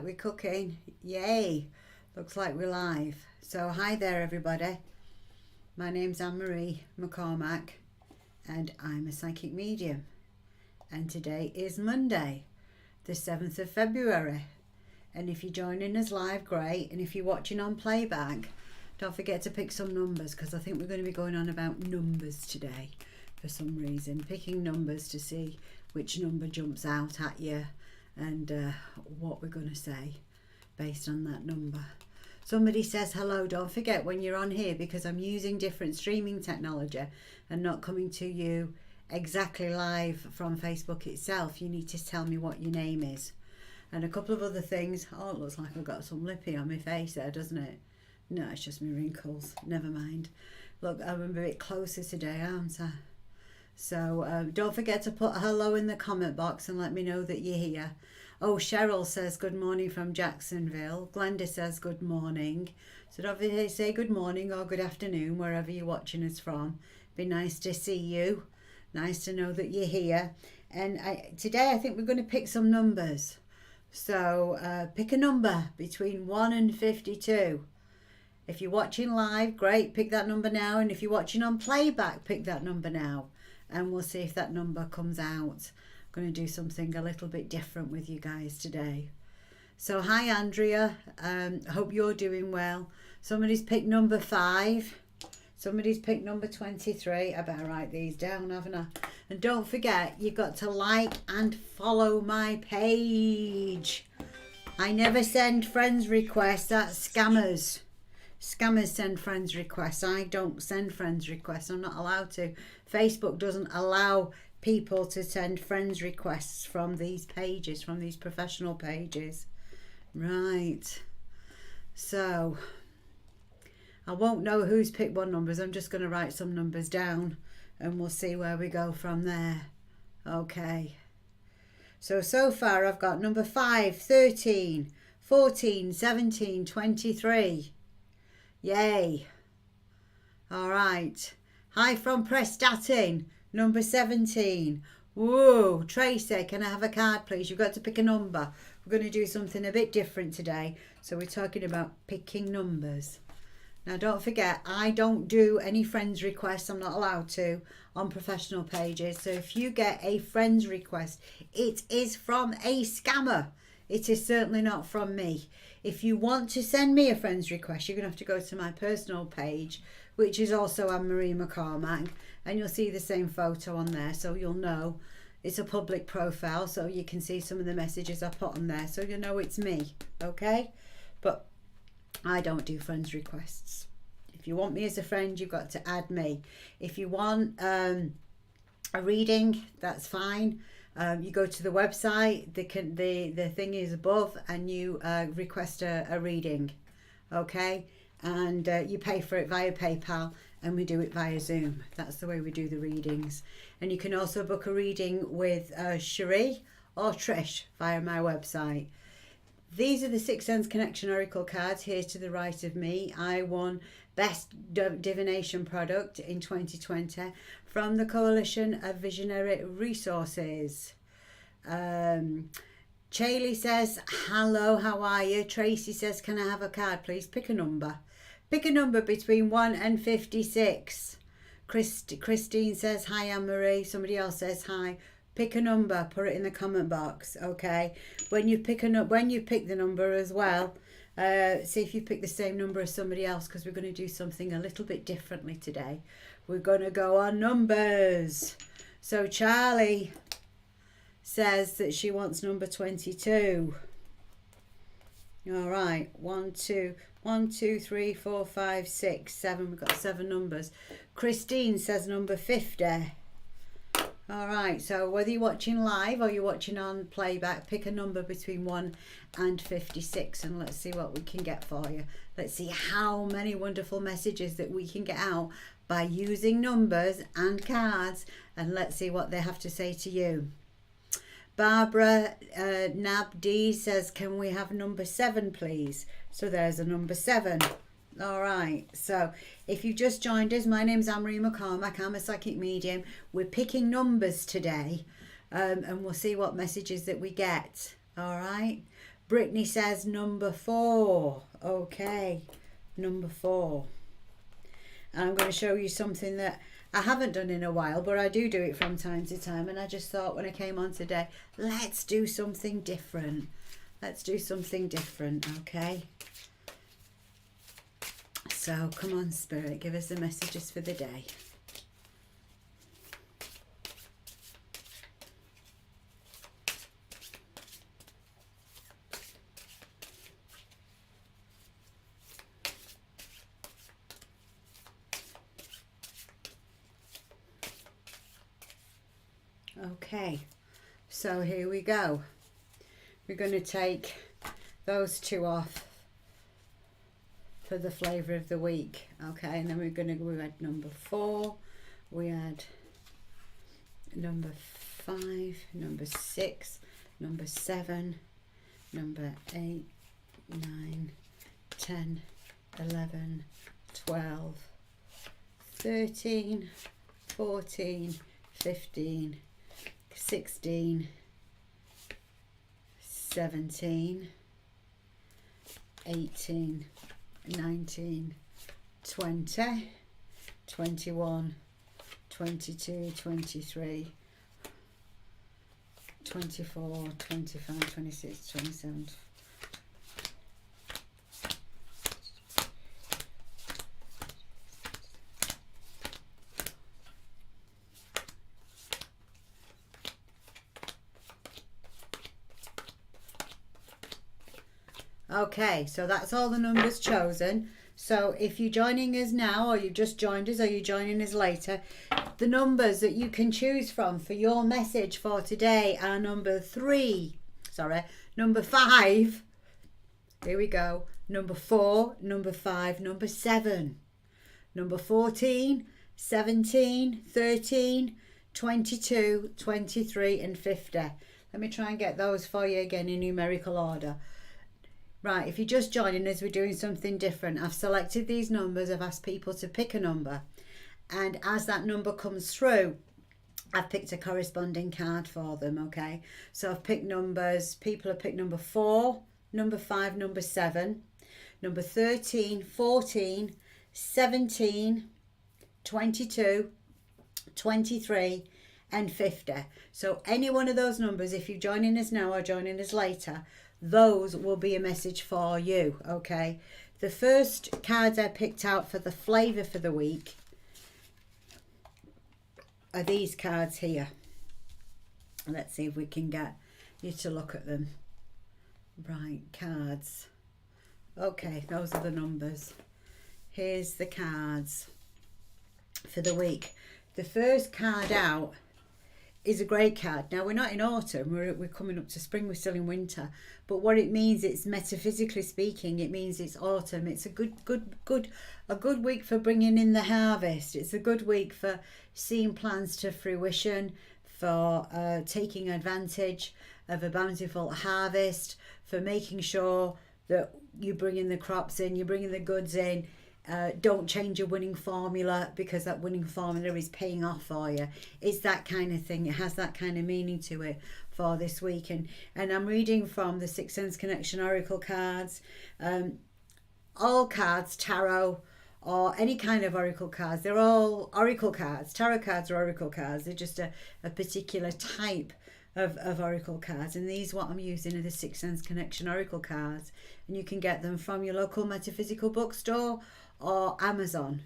We're cooking. Yay. Looks like we're live. So hi there everybody. My name's Anne-Marie McCormack and I'm a psychic medium. And today is Monday, the 7th of February. And if you're joining us live, great. And if you're watching on playback, don't forget to pick some numbers, because I think we're going to be going on about numbers today for some reason. Picking numbers to see which number jumps out at you and what we're going to say based on that number. Somebody says hello. Don't forget when you're on here, because I'm using different streaming technology and not coming to you exactly live from Facebook itself, you need to tell me what your name is. And a couple of other things. Oh, it looks like I've got some lippy on my face there, doesn't it? No, it's just my wrinkles. Never mind. Look, I'm a bit closer today, aren't I? So don't forget to put hello in the comment box and let me know that you're here. Oh, Cheryl says good morning from Jacksonville. Glenda says good morning. So don't forget to say good morning or good afternoon wherever you're watching us from. Be nice to see you. Nice to know that you're here. And today I think we're going to pick some numbers. So pick a number between 1 and 52. If you're watching live, great, pick that number now. And if you're watching on playback, pick that number now. And we'll see if that number comes out. I'm going to do something a little bit different with you guys today. So hi Andrea, hope you're doing well. Somebody's picked number 5. Somebody's picked number 23. I better write these down, haven't I? And don't forget, you've got to like and follow my page. I never send friends requests. That's scammers. Scammers send friends requests. I don't send friends requests. I'm not allowed to. Facebook doesn't allow people to send friends requests from these pages, from these professional pages. Right. So I won't know who's picked what numbers. I'm just going to write some numbers down and we'll see where we go from there. Okay. So far I've got number 5, 13, 14, 17, 23. Yay. All right. Hi from Prestatyn, number 17. Whoa, Tracy, can I have a card, please? You've got to pick a number. We're going to do something a bit different today. So we're talking about picking numbers. Now, don't forget, I don't do any friends requests. I'm not allowed to on professional pages. So if you get a friends request, it is from a scammer. It is certainly not from me. If you want to send me a friends request, you're going to have to go to my personal page, which is also Anne-Marie McCormack, and you'll see the same photo on there, so you'll know it's a public profile, so you can see some of the messages I put on there, so you know it's me, okay? But I don't do friends requests. If you want me as a friend, you've got to add me. If you want a reading, that's fine. You go to the website, the thing is above, and you request a reading, okay? And you pay for it via PayPal, and we do it via Zoom. That's the way we do the readings. And you can also book a reading with Cherie or Trish via my website. These are the Sixth Sense Connection Oracle cards here to the right of me. I won Best Divination Product in 2020 from the Coalition of Visionary Resources. Chaley says, hello, how are you? Tracy says, can I have a card, please? Pick a number. Pick a number between 1 and 56. Christine says, hi, Anne-Marie. Somebody else says, hi. Pick a number, put it in the comment box, okay? When you pick the number as well, see if you pick the same number as somebody else, because we're going to do something a little bit differently today. We're going to go on numbers. So Charlie says that she wants number 22. All right, 1, 2, 3, 4, 5, 6, 7. We've got 7 numbers. Christine says number 50. All right, so whether you're watching live or you're watching on playback, pick a number between 1 and 56 and let's see what we can get for you. Let's see how many wonderful messages that we can get out by using numbers and cards, and let's see what they have to say to you. Barbara Nabdi says, can we have number 7, please? So there's a number 7. All right, so if you've just joined us, my name's Anne-Marie McCormack. I'm a psychic medium. We're picking numbers today, and we'll see what messages that we get. All right, Brittany says number 4. Okay, number 4. And I'm going to show you something that I haven't done in a while, but I do it from time to time. And I just thought when I came on today, let's do something different. Let's do something different, okay? So come on, Spirit, give us the messages for the day. Okay, so here we go. We're going to take those 2 off for the flavour of the week. Okay, and then we had number 4, we had number 5, number 6, number 7, number 8, 9, 10, 11, 12, 13, 14, 15, 16, 17, 18, 19, 20, 21, 22, 23, 24, 25, 26, 27. Okay, so that's all the numbers chosen. So if you're joining us now, or you've just joined us, or you're joining us later, the numbers that you can choose from for your message for today are number 5, here we go, number 4, number 5, number 7, number 14, 17, 13, 22, 23 and 50. Let me try and get those for you again in numerical order. Right, if you're just joining us, we're doing something different. I've selected these numbers, I've asked people to pick a number, and as that number comes through, I've picked a corresponding card for them, okay? So I've picked numbers, people have picked number 4, number 5, number 7, number 13, 14, 17, 22, 23 and 50. So any one of those numbers, if you're joining us now or joining us later, those will be a message for you, okay? The first cards I picked out for the flavour for the week are these cards here. Let's see if we can get you to look at them. Right, cards. Okay, those are the numbers. Here's the cards for the week. The first card out is a great card. Now, we're not in autumn, we're coming up to spring, we're still in winter, but what it means, it's metaphysically speaking, it means it's autumn. It's a good week for bringing in the harvest. It's a good week for seeing plans to fruition, for taking advantage of a bountiful harvest, for making sure that you're bringing the crops in, you're bringing the goods in. Don't change your winning formula, because that winning formula is paying off for you. It's that kind of thing. It has that kind of meaning to it for this week. And I'm reading from the Sixth Sense Connection Oracle cards. All cards, tarot or any kind of oracle cards, they're all oracle cards. Tarot cards are oracle cards. They're just a particular type of oracle cards, and these, what I'm using, are the Sixth Sense Connection Oracle cards, and you can get them from your local metaphysical bookstore or Amazon.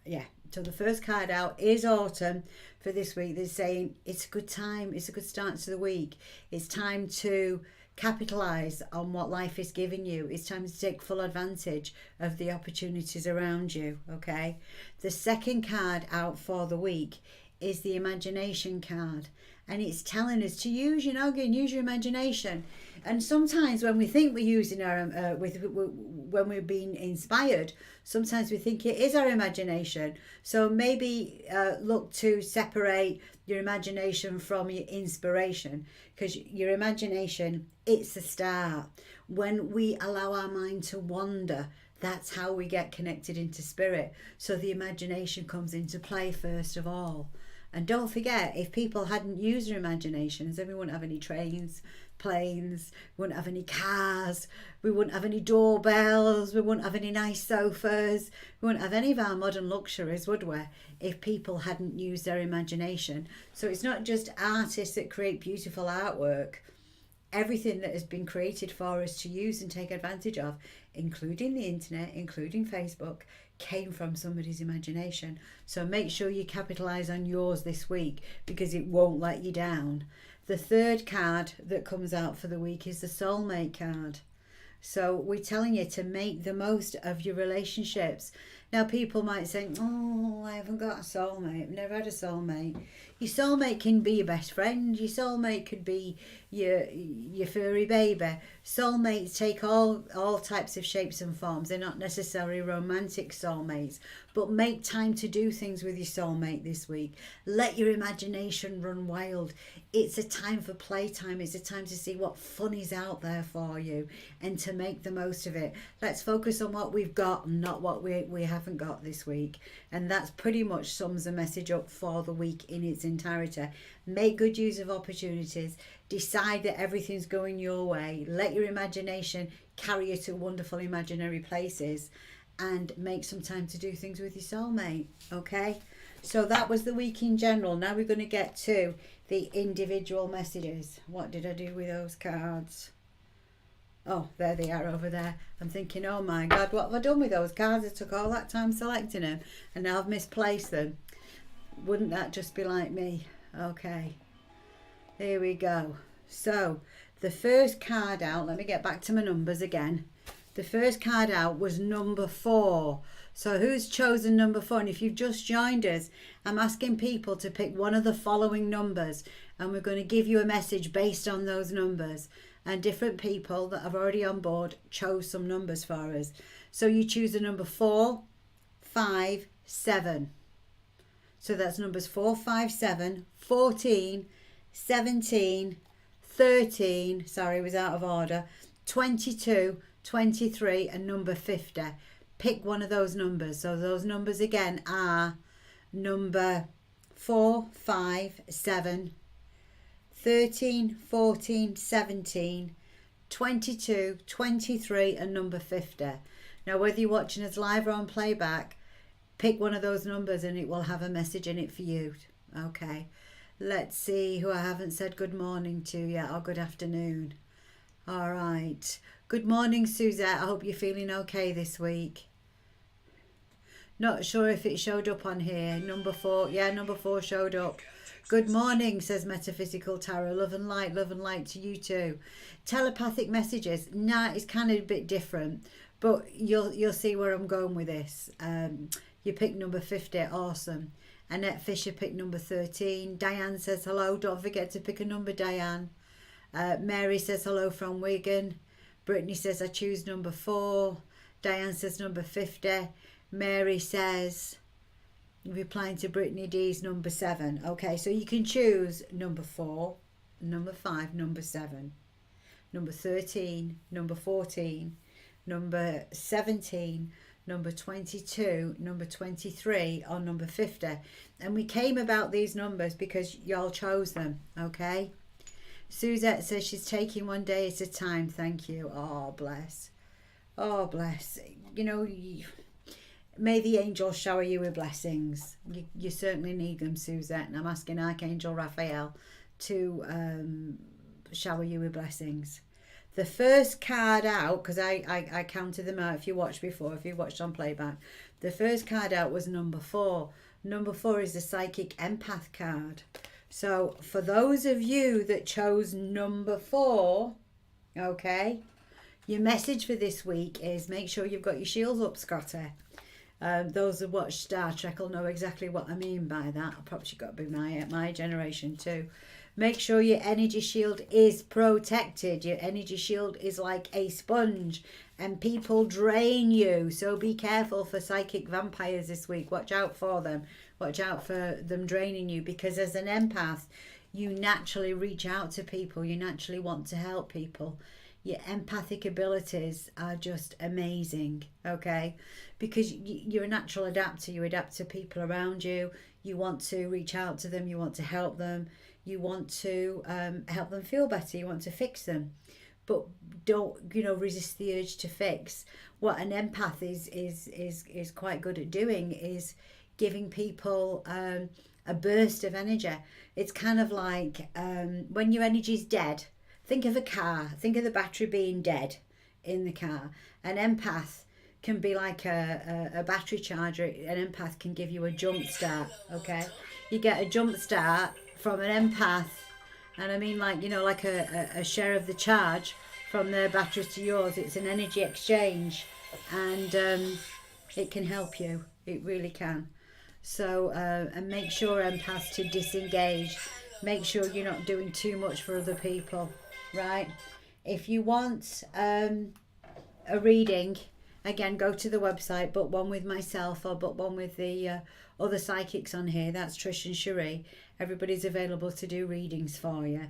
Yeah, so the first card out is autumn for this week. They're saying it's a good time, it's a good start to the week. It's time to capitalize on what life is giving you. It's time to take full advantage of the opportunities around you, okay? The second card out for the week is the imagination card, and it's telling us to use, use your imagination. And sometimes when we think we're using our when we're being inspired, sometimes we think it is our imagination. So maybe look to separate your imagination from your inspiration, because your imagination, it's the start. When we allow our mind to wander, that's how we get connected into spirit. So the imagination comes into play first of all. And don't forget, if people hadn't used their imaginations, then we wouldn't have any trains, planes, we wouldn't have any cars, we wouldn't have any doorbells, we wouldn't have any nice sofas, we wouldn't have any of our modern luxuries, would we, if people hadn't used their imagination. So it's not just artists that create beautiful artwork. Everything that has been created for us to use and take advantage of, including the internet, including Facebook, came from somebody's imagination. So make sure you capitalize on yours this week, because it won't let you down. The third card that comes out for the week is the soulmate card. So we're telling you to make the most of your relationships. Now people might say, oh, I haven't got a soulmate, I've never had a soulmate. Your soulmate can be your best friend, your soulmate could be your furry baby. Soulmates take all types of shapes and forms. They're not necessarily romantic soulmates, but make time to do things with your soulmate this week. Let your imagination run wild. It's a time for playtime. It's a time to see what fun is out there for you and to make the most of it. Let's focus on what we've got and not what we haven't got this week. And that's pretty much sums the message up for the week in its entirety. Make good use of opportunities. Decide that everything's going your way. Let your imagination carry you to wonderful imaginary places, and make some time to do things with your soulmate. Okay, so that was the week in general. Now we're going to get to the individual messages. What did I do with those cards? Oh, there they are over there. I'm thinking, oh my God, what have I done with those cards? I took all that time selecting them and now I've misplaced them. Wouldn't that just be like me? Okay, here we go. So the first card out, let me get back to my numbers again. The first card out was number 4. So who's chosen number 4? And if you've just joined us, I'm asking people to pick one of the following numbers, and we're going to give you a message based on those numbers. And different people that are already on board chose some numbers for us. So you choose a number 4, 5, 7. So that's numbers 4, 5, 7, 14, 17, 13, sorry, it was out of order, 22, 23 and number 50. Pick one of those numbers. So those numbers again are number 4, 5, 7, 13, 14, 17, 22, 23 and number 50. Now whether you're watching us live or on playback, pick one of those numbers and it will have a message in it for you. Okay, let's see who I haven't said good morning to yet, or good afternoon. All right, good morning Suzette, I hope you're feeling okay this week. Not sure if it showed up on here. Number 4, yeah, number 4 showed up. Good morning, says Metaphysical Tarot. Love and light to you too. Telepathic messages. Nah, it's kind of a bit different, but you'll see where I'm going with this. You picked number 50, awesome. Annette Fisher picked number 13. Diane says hello. Don't forget to pick a number, Diane. Mary says hello from Wigan. Brittany says I choose number 4. Diane says number 50. Mary says, replying to Brittany D's, number 7. Okay, so you can choose number 4, number 5, number 7, number 13, number 14, number 17, number 22, number 23 or number 50. And we came about these numbers because y'all chose them, okay? Suzette says she's taking one day at a time. Thank you. Oh, bless. Oh, bless. You know, may the angels shower you with blessings. You certainly need them, Suzette. And I'm asking Archangel Raphael to shower you with blessings. The first card out, because I counted them out if you watched before, if you watched on playback. The first card out was number 4. Number 4 is the Psychic Empath card. So for those of you that chose number 4, okay, your message for this week is make sure you've got your shields up, Scotty. Those that watch Star Trek will know exactly what I mean by that. Perhaps you've got to be my generation too. Make sure your energy shield is protected. Your energy shield is like a sponge and people drain you. So be careful for psychic vampires this week. Watch out for them. Watch out for them draining you, because as an empath, you naturally reach out to people. You naturally want to help people. Your empathic abilities are just amazing, okay? Because you're a natural adapter. You adapt to people around you. You want to reach out to them. You want to help them. You want to help them feel better. You want to fix them, but don't, you know, resist the urge to fix. What an empath is quite good at doing is giving people a burst of energy. It's kind of like when your energy's dead. Think of a car. Think of the battery being dead in the car. An empath can be like a battery charger. An empath can give you a jump start. Okay, you get a jump start from an empath, and I mean, like, you know, like a share of the charge from their batteries to yours. It's an energy exchange, and it can help you. It really can. So and make sure, empaths, to disengage. Make sure you're not doing too much for other people, right? If you want a reading, again, go to the website, book one with myself or book one with the other psychics on here. That's Trish and Cherie. Everybody's available to do readings for you.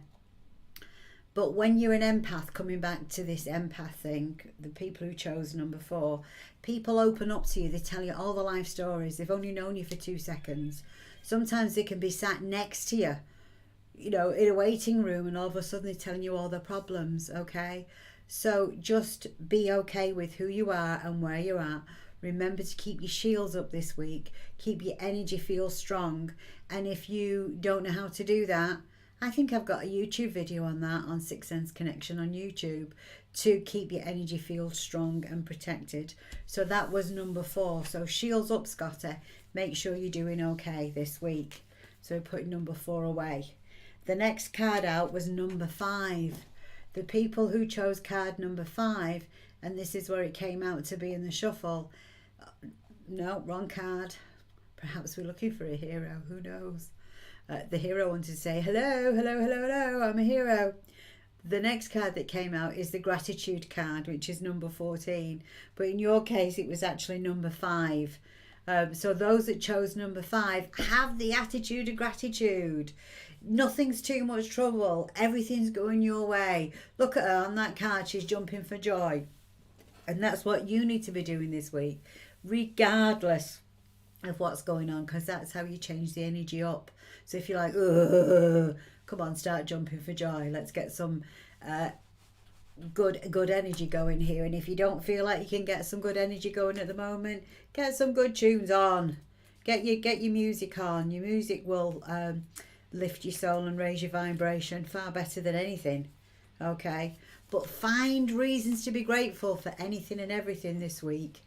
But when you're an empath, coming back to this empath thing, the people who chose number 4, people open up to you. They tell you all the life stories. They've only known you for 2 seconds. Sometimes they can be sat next to you, you know, in a waiting room, and all of a sudden they're telling you all their problems, okay? So just be okay with who you are and where you're at. Remember to keep your shields up this week. Keep your energy feel strong. And if you don't know how to do that, I think I've got a YouTube video on that, on Sixth Sense Connection on YouTube, to keep your energy feel strong and protected. So that was number 4. So shields up, Scotty. Make sure you're doing okay this week. So put number 4 away. The next card out was number 5. The people who chose card number 5, and this is where it came out to be in the shuffle. No, wrong card. Perhaps we're looking for a hero. Who knows? The hero wanted to say, hello, hello, hello, hello, I'm a hero. The next card that came out is the gratitude card, which is number 14. But in your case, it was actually number 5. So those that chose number 5, have the attitude of gratitude. Nothing's too much trouble. Everything's going your way. Look at her on that card. She's jumping for joy. And that's what you need to be doing this week, regardless of what's going on, because that's how you change the energy up. So if you're like, ugh, come on, start jumping for joy. Let's get some good energy going here. And if you don't feel like you can get some good energy going at the moment, get some good tunes on. Get your music on. Your music will lift your soul and raise your vibration far better than anything. Okay? But find reasons to be grateful for anything and everything this week.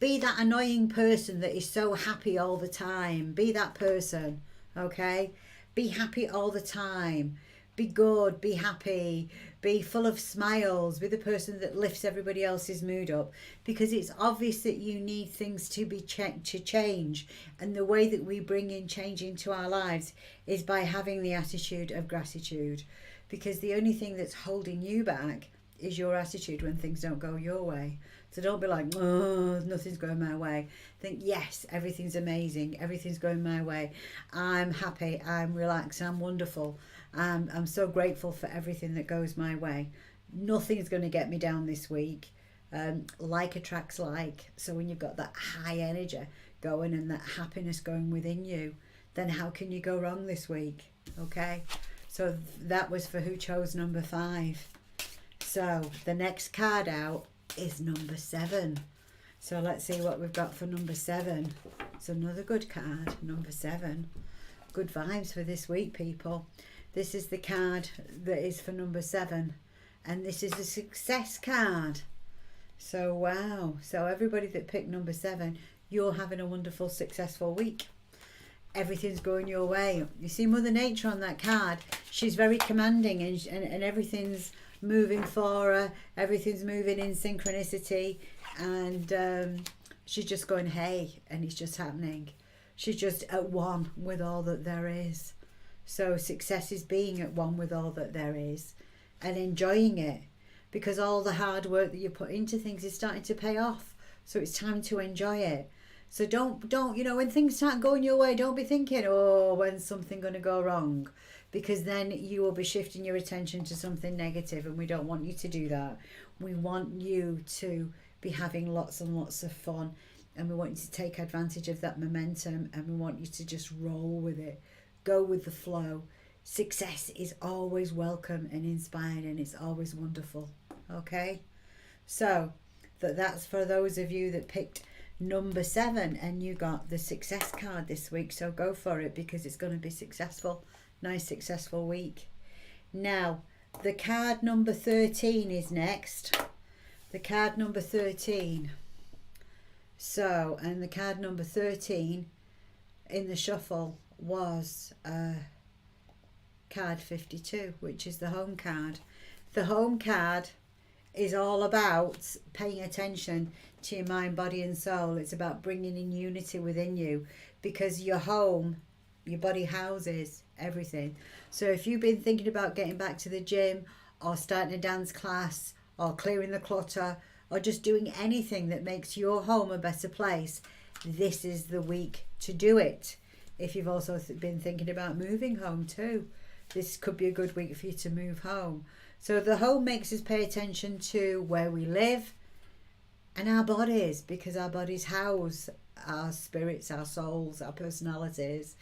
Be that annoying person that is so happy all the time. Be that person, okay? Be happy all the time. Be good, be happy, be full of smiles. Be the person that lifts everybody else's mood up, because it's obvious that you need things to be to change. And the way that we bring in change into our lives is by having the attitude of gratitude, because the only thing that's holding you back is your attitude when things don't go your way. So don't be like, oh, nothing's going my way. Think, yes, everything's amazing. Everything's going my way. I'm happy. I'm relaxed. I'm wonderful. I'm so grateful for everything that goes my way. Nothing's going to get me down this week. Like attracts like. So when you've got that high energy going and that happiness going within you, then how can you go wrong this week? Okay? So that was for who chose number 5. So the next card out is number 7. So let's see what we've got for number 7. It's another good card, number 7. Good vibes for this week, people. This is the card that is for number 7, and this is a success card. So wow. So everybody that picked number 7, you're having a wonderful, successful week. Everything's going your way. You see Mother Nature on that card. She's very commanding, and everything's moving for her. Everything's moving in synchronicity, and she's just going, hey, and it's just happening. She's just at one with all that there is. So success is being at one with all that there is and enjoying it, because all the hard work that you put into things is starting to pay off. So it's time to enjoy it. So don't you know, when things start going your way, don't be thinking, oh, when's something going to go wrong? Because then you will be shifting your attention to something negative, and we don't want you to do that. We want you to be having lots and lots of fun, and we want you to take advantage of that momentum, and we want you to just roll with it. go with the flow. Success is always welcome and inspired, and it's always wonderful. Okay, so that's for those of you that picked number 7 and you got the success card this week. So go for it, because it's going to be successful. Nice successful week. Now the card number 13 is next. The card number 13. So, and the card number 13 in the shuffle was card 52, which is the home card. The home card is all about paying attention to your mind, body and soul. It's about bringing in unity within you, because your home, your body houses everything. So if you've been thinking about getting back to the gym, or starting a dance class, or clearing the clutter, or just doing anything that makes your home a better place, this is the week to do it. If you've also been thinking about moving home too, this could be a good week for you to move home. So the home makes us pay attention to where we live and our bodies, because our bodies house our spirits, our souls, our personalities,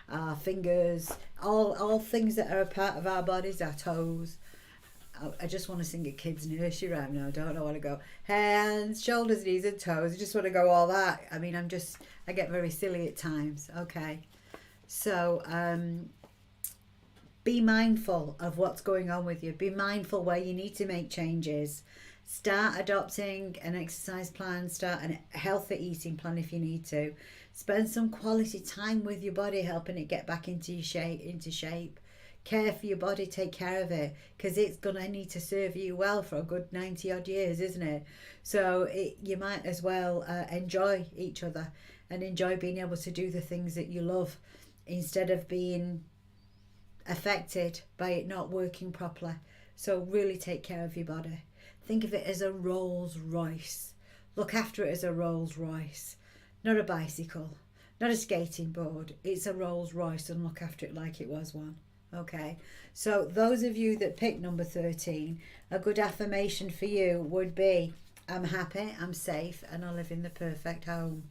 our fingers, all things that are a part of our bodies, our toes. I just want to sing a kid's nursery rhyme now. I don't want to go hands, shoulders, knees and toes. I just want to go all that. I mean, I get very silly at times. Okay. So be mindful of what's going on with you. Be mindful where you need to make changes. Start adopting an exercise plan. Start a healthy eating plan if you need to. Spend some quality time with your body, helping it get back into shape. Care for your body, take care of it, because it's going to need to serve you well for a good 90 odd years, isn't it? So you might as well enjoy each other and enjoy being able to do the things that you love, instead of being affected by it not working properly. So really take care of your body. Think of it as a Rolls Royce. Look after it as a Rolls Royce, not a bicycle, not a skating board. It's a Rolls Royce, and look after it like it was one. Okay, so those of you that picked number 13, a good affirmation for you would be, I'm happy, I'm safe, and I live in the perfect home.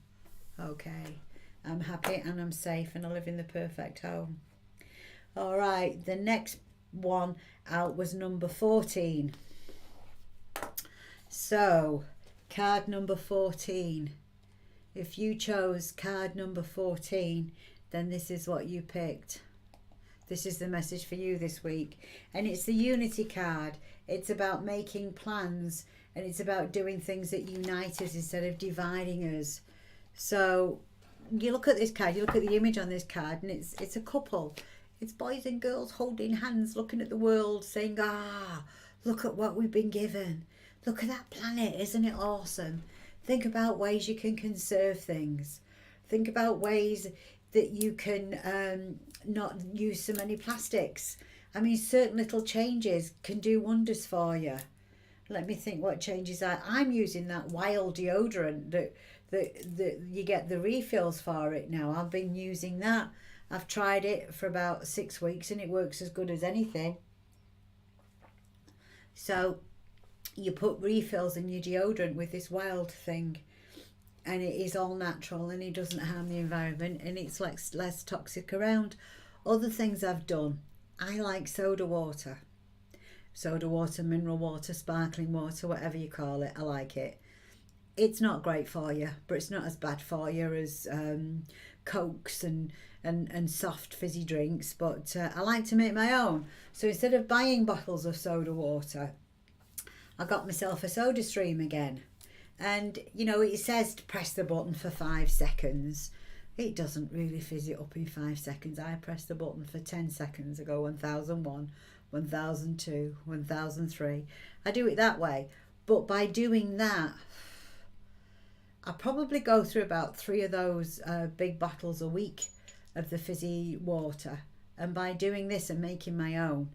Okay, I'm happy and I'm safe and I live in the perfect home. All right, the next one out was number 14. So, card number 14. If you chose card number 14, then this is what you picked. This is the message for you this week. And it's the unity card. It's about making plans, and it's about doing things that unite us instead of dividing us. So you look at this card, you look at the image on this card, and it's a couple. It's boys and girls holding hands, looking at the world, saying, look at what we've been given. Look at that planet, isn't it awesome? Think about ways you can conserve things. Think about ways that you can not use so many plastics. I mean, certain little changes can do wonders for you. Let me think what changes I'm using that Wild deodorant that you get the refills for it now. I've been using that. I've tried it for about 6 weeks and it works as good as anything. So you put refills in your deodorant with this Wild thing, and it is all natural and it doesn't harm the environment, and it's less toxic around. Other things I've done, I like soda water, mineral water, sparkling water, whatever you call it. I like it. It's not great for you, but it's not as bad for you as Cokes and soft fizzy drinks. But I like to make my own. So instead of buying bottles of soda water, I got myself a SodaStream again. And, you know, it says to press the button for 5 seconds. It doesn't really fizz it up in 5 seconds. I press the button for 10 seconds. I go 1001, 1002, 1003. I do it that way. But by doing that, I probably go through about 3 of those big bottles a week of the fizzy water. And by doing this and making my own,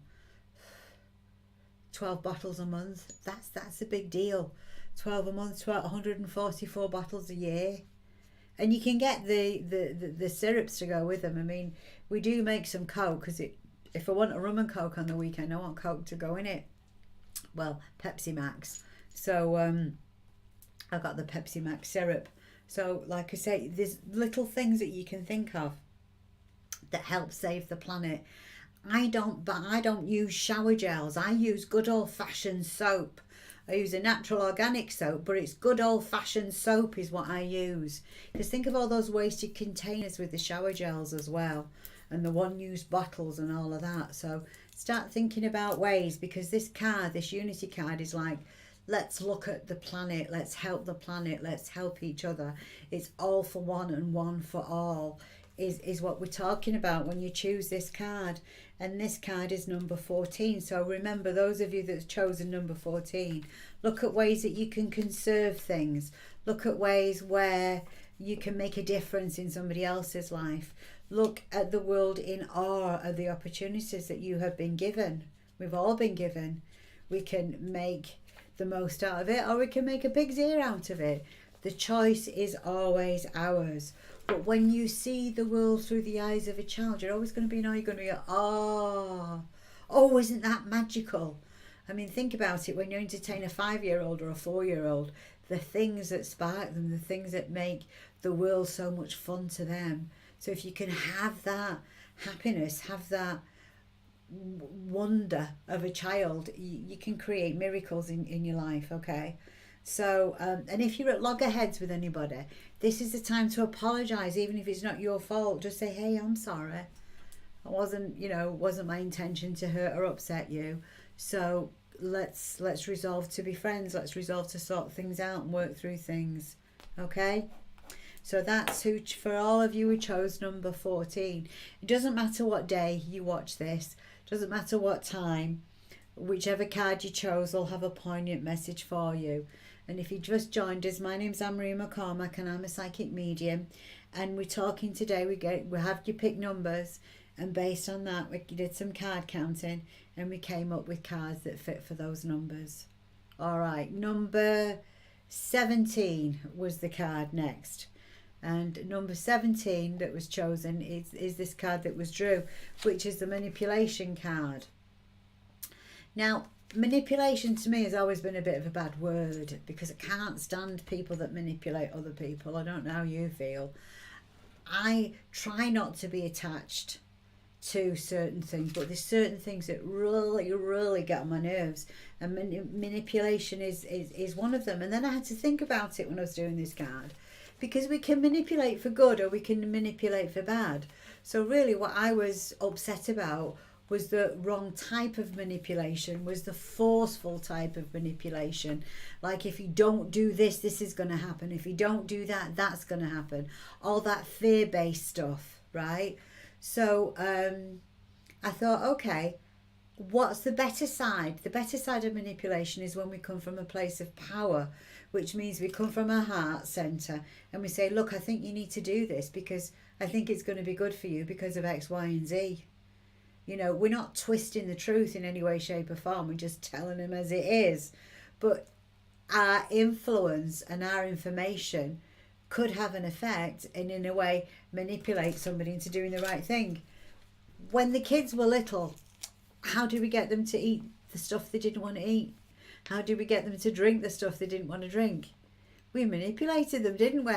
12 bottles a month, that's a big deal. 12 a month, 144 bottles a year. And you can get the syrups to go with them. I mean, we do make some Coke, because if I want a rum and Coke on the weekend, I want Coke to go in it. Well, Pepsi Max. So I've got the Pepsi Max syrup. So like I say, there's little things that you can think of that help save the planet. I don't use shower gels. I use good old-fashioned soap. I use a natural organic soap, but it's good old-fashioned soap is what I use. Because think of all those wasted containers with the shower gels as well, and the one-use bottles and all of that. So start thinking about ways, because this card, this Unity card, is like, let's look at the planet, let's help the planet, let's help each other. It's all for one and one for all is what we're talking about when you choose this card. And this card is number 14. So remember, those of you that's chosen number 14, look at ways that you can conserve things. Look at ways where you can make a difference in somebody else's life. Look at the world in awe of the opportunities that you have been given. We've all been given. We can make the most out of it, or we can make a big zero out of it. The choice is always ours. But when you see the world through the eyes of a child, you're always going to be in awe. You're going to go, oh, isn't that magical? I mean, think about it. When you entertain a 5-year-old or a 4-year-old, the things that spark them, the things that make the world so much fun to them. So if you can have that happiness, have that wonder of a child, you can create miracles in your life, okay? So, and if you're at loggerheads with anybody, this is the time to apologise, even if it's not your fault. Just say, hey, I'm sorry. It wasn't my intention to hurt or upset you. So let's resolve to be friends. Let's resolve to sort things out and work through things, okay? So that's who, for all of you who chose number 14. It doesn't matter what day you watch this. Doesn't matter what time. Whichever card you chose will have a poignant message for you. And if you just joined us, my name's Anne-Marie McCormack and I'm a psychic medium. And we're talking today, we have you pick numbers, and based on that we did some card counting and we came up with cards that fit for those numbers. Alright, number 17 was the card next. And number 17 that was chosen is this card that was drew, which is the manipulation card. Now, manipulation to me has always been a bit of a bad word, because I can't stand people that manipulate other people. I don't know how you feel. I try not to be attached to certain things, but there's certain things that really get on my nerves, and manipulation is one of them. And then I had to think about it when I was doing this card, because we can manipulate for good or we can manipulate for bad. So really what I was upset about was the wrong type of manipulation, was the forceful type of manipulation. Like, if you don't do this, this is going to happen. If you don't do that, that's going to happen. All that fear-based stuff, right? So I thought, okay, what's the better side? The better side of manipulation is when we come from a place of power, which means we come from our heart centre and we say, look, I think you need to do this because I think it's going to be good for you because of X, Y, and Z. You know, we're not twisting the truth in any way, shape or form. We're just telling them as it is. But our influence and our information could have an effect and in a way manipulate somebody into doing the right thing. When the kids were little, how did we get them to eat the stuff they didn't want to eat? How did we get them to drink the stuff they didn't want to drink? We manipulated them, didn't we?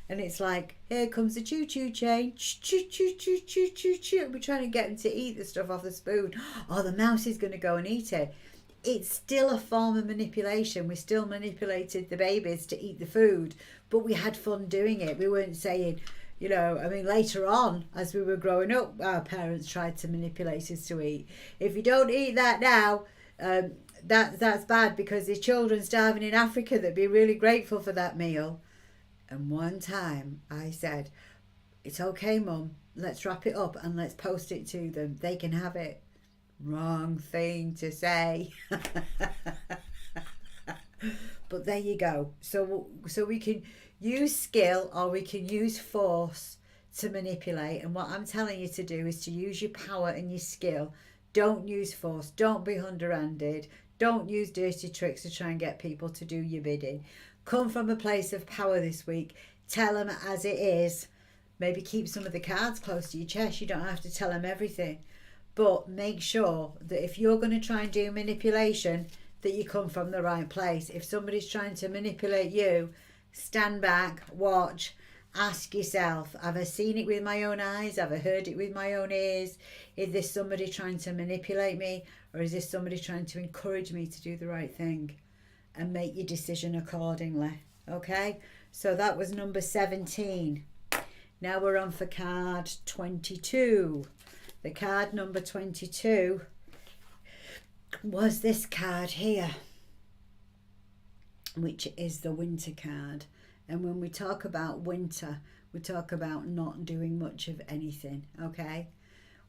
And it's like, here comes the choo-choo train. Choo-choo-choo-choo-choo-choo. We're trying to get them to eat the stuff off the spoon. Oh, the mouse is going to go and eat it. It's still a form of manipulation. We still manipulated the babies to eat the food, but we had fun doing it. We weren't saying, you know, I mean, later on, as we were growing up, our parents tried to manipulate us to eat. If you don't eat that now, that's bad because there's children starving in Africa that'd be really grateful for that meal. And one time I said, it's okay, Mum, let's wrap it up and let's post it to them. They can have it. Wrong thing to say. But there you go. So we can use skill or we can use force to manipulate. And what I'm telling you to do is to use your power and your skill. Don't use force. Don't be underhanded. Don't use dirty tricks to try and get people to do your bidding. Come from a place of power this week. Tell them as it is. Maybe keep some of the cards close to your chest. You don't have to tell them everything. But make sure that if you're going to try and do manipulation, that you come from the right place. If somebody's trying to manipulate you, stand back, watch, Ask yourself, have I seen it with my own eyes? Have I heard it with my own ears? Is this somebody trying to manipulate me, or is this somebody trying to encourage me to do the right thing? And make your decision accordingly. Okay, so that was number 17. Now we're on for card 22. The card number 22 was this card here, which is the winter card. And when we talk about winter, we talk about not doing much of anything. Okay,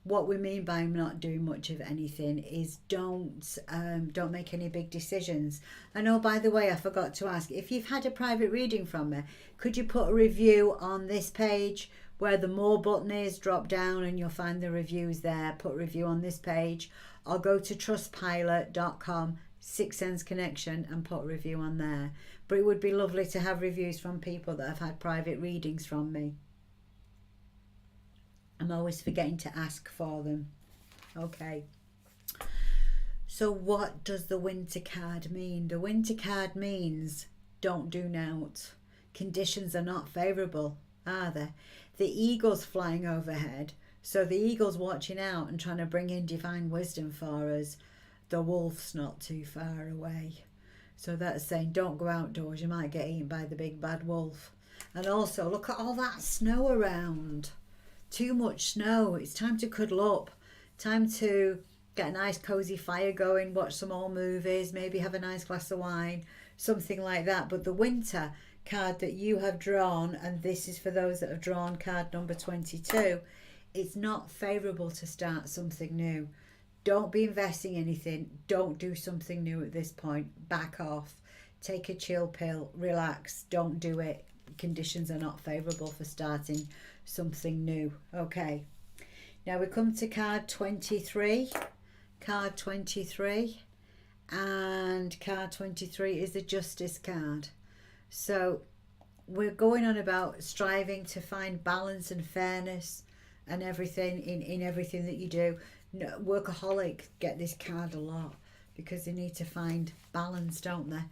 what we mean by not doing much of anything is don't make any big decisions. And oh, by the way, I forgot to ask, if you've had a private reading from me, could you put a review on this page where the more button is? Drop down and you'll find the reviews there. Put a review on this page, or go to trustpilot.com Sixth Sense Connection and put a review on there. But it would be lovely to have reviews from people that have had private readings from me. I'm always forgetting to ask for them. Okay. So what does the winter card mean? The winter card means don't do nought. Conditions are not favourable, are they? The eagle's flying overhead, so the eagle's watching out and trying to bring in divine wisdom for us. The wolf's not too far away. So that's saying don't go outdoors, you might get eaten by the big bad wolf. And also look at all that snow around. Too much snow. It's time to cuddle up. Time to get a nice cozy fire going, watch some old movies, maybe have a nice glass of wine, something like that. But the winter card that you have drawn, and this is for those that have drawn card number 22, it's not favourable to start something new. Don't be investing anything. Don't do something new at this point. Back off. Take a chill pill. Relax. Don't do it. Conditions are not favourable for starting something new. Okay. Now we come to card 23. Card 23. And card 23 is the Justice card. So we're going on about striving to find balance and fairness and everything in everything that you do. No, workaholic get this card a lot because they need to find balance, don't they,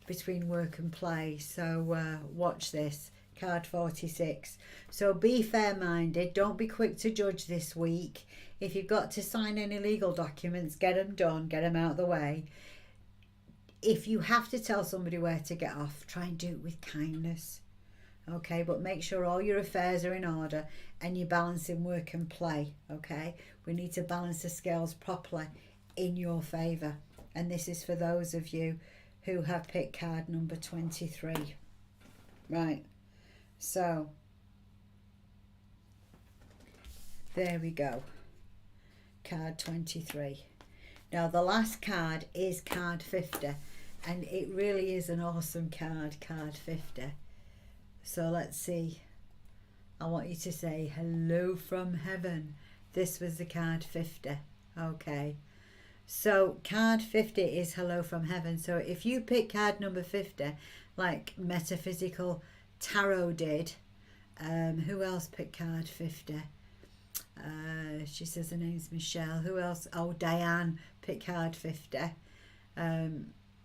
between work and play. So watch this, card 46. So be fair-minded. Don't be quick to judge this week. If you've got to sign any legal documents, get them done, get them out of the way. If you have to tell somebody where to get off, try and do it with kindness. Okay, but make sure all your affairs are in order and you're balancing work and play. Okay, we need to balance the scales properly in your favour. And this is for those of you who have picked card number 23. Right, so there we go. Card 23. Now the last card is card 50, and it really is an awesome card, card 50. So let's see. I want you to say hello from heaven. This was the card 50. Okay. So card 50 is hello from heaven. So if you pick card number 50, like Metaphysical Tarot did, who else picked card 50? She says her name's Michelle. Who else? Oh, Diane picked card 50.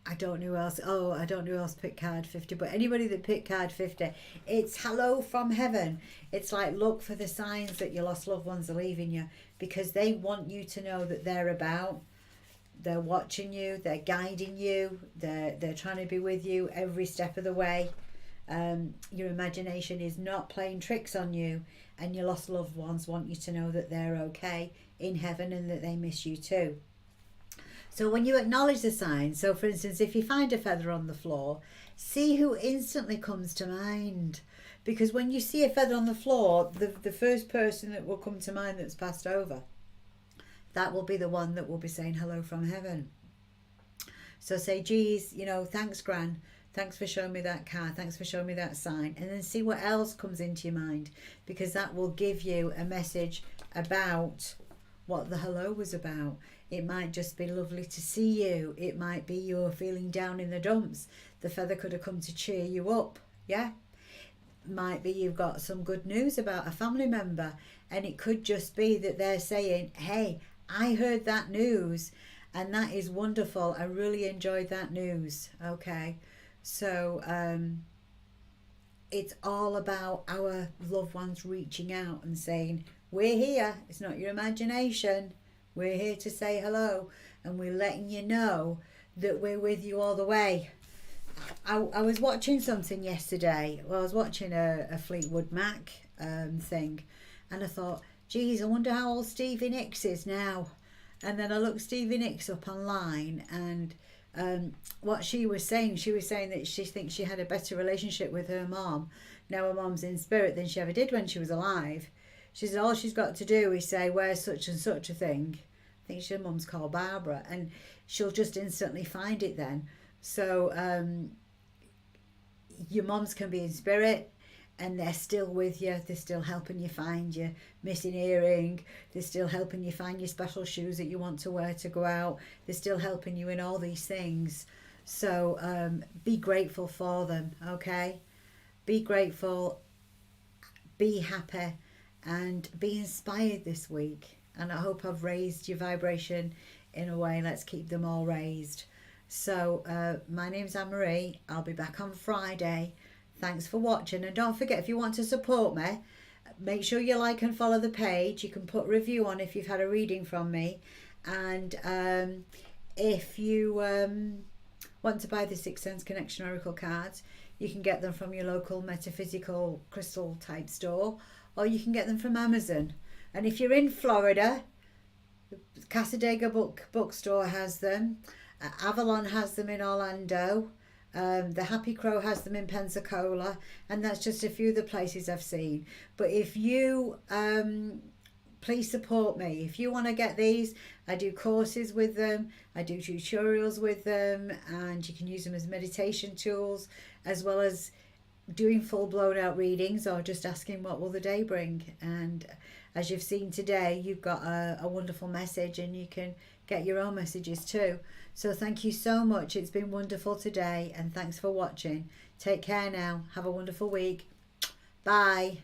I don't know who else. Oh, I don't know who else picked card 50. But anybody that picked card 50, it's hello from heaven. It's like look for the signs that your lost loved ones are leaving you, because they want you to know that they're about. They're watching you. They're guiding you. They're trying to be with you every step of the way. Your imagination is not playing tricks on you, and your lost loved ones want you to know that they're okay in heaven and that they miss you too. So when you acknowledge the signs, so for instance, if you find a feather on the floor, see who instantly comes to mind. Because when you see a feather on the floor, the first person that will come to mind that's passed over, that will be the one that will be saying hello from heaven. So say, geez, you know, thanks, Gran. Thanks for showing me that card. Thanks for showing me that sign. And then see what else comes into your mind, because that will give you a message about what the hello was about. It might just be lovely to see you. It might be you're feeling down in the dumps. The feather could have come to cheer you up. Yeah. Might be you've got some good news about a family member, and it could just be that they're saying, hey, I heard that news and that is wonderful. I really enjoyed that news. Okay. So it's all about our loved ones reaching out and saying, we're here, it's not your imagination, we're here to say hello, and we're letting you know that we're with you all the way. I was watching something yesterday. Well, I was watching a Fleetwood Mac thing, and I thought, geez, I wonder how old Stevie Nicks is now. And then I looked Stevie Nicks up online, and what she was saying that she thinks she had a better relationship with her mom, now her mom's in spirit, than she ever did when she was alive. She said all she's got to do is say, where's such and such a thing? I think her mum's called Barbara, and she'll just instantly find it then. So your mums can be in spirit, and they're still with you. They're still helping you find your missing earring. They're still helping you find your special shoes that you want to wear to go out. They're still helping you in all these things. So be grateful for them, okay? Be grateful, be happy, and be inspired this week. And I hope I've raised your vibration in a way. Let's keep them all raised. So my name's Anne-Marie. I'll be back on Friday. Thanks for watching, and don't forget, if you want to support me, make sure you like and follow the page. You can put a review on if you've had a reading from me, and if you want to buy the Sixth Sense Connection Oracle cards, you can get them from your local metaphysical crystal type store, or you can get them from Amazon. And if you're in Florida, the Casadega bookstore has them. Avalon has them in Orlando. The Happy Crow has them in Pensacola, and that's just a few of the places I've seen. But if you please support me. If you want to get these, I do courses with them, I do tutorials with them, and you can use them as meditation tools, as well as doing full blown out readings, or just asking what will the day bring. And as you've seen today, you've got a wonderful message, and you can get your own messages too. So thank you so much. It's been wonderful today, and thanks for watching. Take care now. Have a wonderful week. Bye.